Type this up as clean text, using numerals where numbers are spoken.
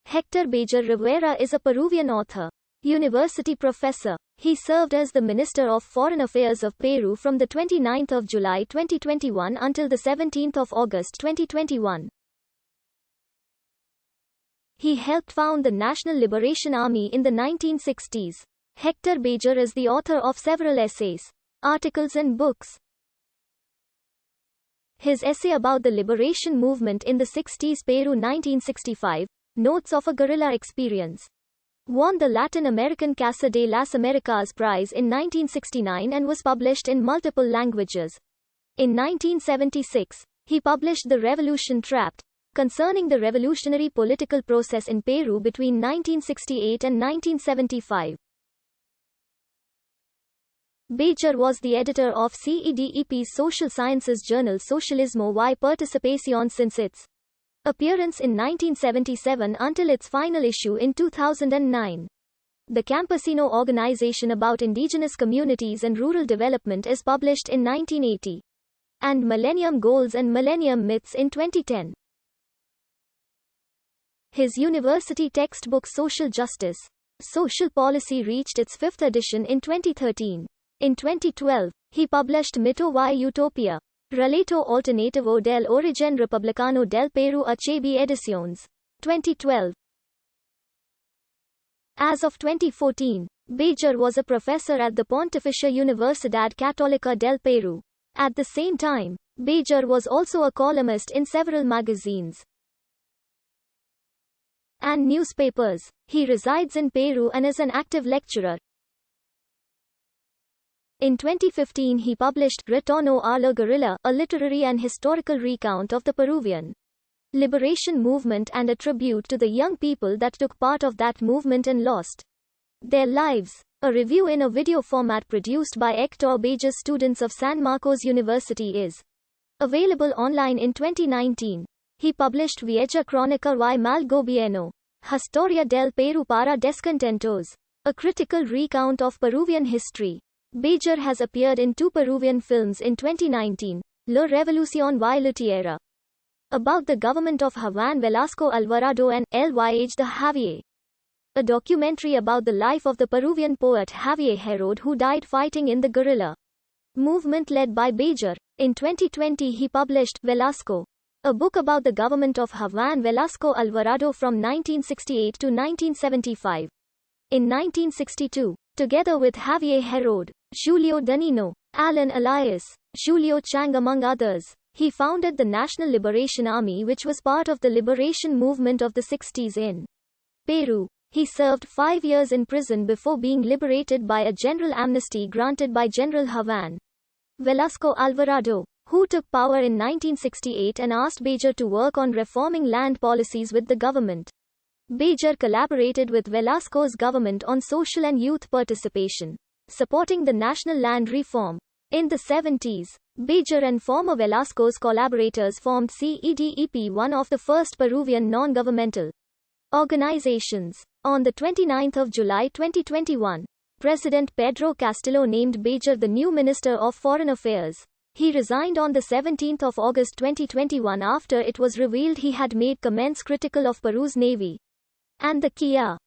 Hctor Bjar Rivera is a Peruvian author, university professor. He served as the Minister of Foreign Affairs of Peru from the 29th of July 2021 until the 17th of August 2021. He helped found the National Liberation Army in the 1960s. Hctor Bjar is the author of several essays, articles and books. His essay about the liberation movement in the 60s Peru 1965, Notes of a Guerrilla Experience, won the Latin American Casa de las Americas Prize in 1969 and was published in multiple languages. In 1976, he published The Revolution Trapped, concerning the revolutionary political process in Peru between 1968 and 1975. Bjar was the editor of CEDEP's social sciences journal Socialismo y Participación since its appearance in 1977 until its final issue in 2009. The Campesino organization about indigenous communities and rural development is published in 1980. And Millennium Goals and Millennium Myths in 2010. His university textbook Social Justice, Social Policy reached its 5th edition in 2013. In 2012, he published Mito y Utopia, Relato Alternativo del Origen Republicano del Perú HB Ediciones, 2012. As of 2014, Bjar was a professor at the Pontificia Universidad Católica del Perú. At the same time, Bjar was also a columnist in several magazines and newspapers. He resides in Peru and is an active lecturer. In 2015 he published Retorno a la Guerrilla, a literary and historical recount of the Peruvian liberation movement and a tribute to the young people that took part of that movement and lost their lives. A review in a video format produced by Hctor Bjar students of San Marcos University is available online in 2019. He published Vieja Crónica y Mal Gobierno, Historia del Perú para Descontentos, a critical recount of Peruvian history. Bjar has appeared in 2 Peruvian films in 2019, La Revolución y la Tierra, about the government of Juan Velasco Alvarado, and El Viaje de Javier, a documentary about the life of the Peruvian poet Javier Herod who died fighting in the guerrilla movement led by Bjar. In 2020 he published Velasco, a book about the government of Juan Velasco Alvarado from 1968 to 1975. In 1962, together with Javier Herod, Julio Danino, Alan Elias, Julio Chang among others, he founded the National Liberation Army, which was part of the liberation movement of the 60s in Peru. He served 5 years in prison before being liberated by a general amnesty granted by General Juan Velasco Alvarado, who took power in 1968 and asked Bjar to work on reforming land policies with the government. Bjar collaborated with Velasco's government on social and youth participation, supporting the national land reform. In the 70s, Bjar and former Velasco's collaborators formed CEDEP, one of the first Peruvian non-governmental organizations. On the 29th of July 2021, President Pedro Castillo named Bjar the new Minister of Foreign Affairs. He resigned on the 17th of August 2021 after it was revealed he had made comments critical of Peru's navy and the Kia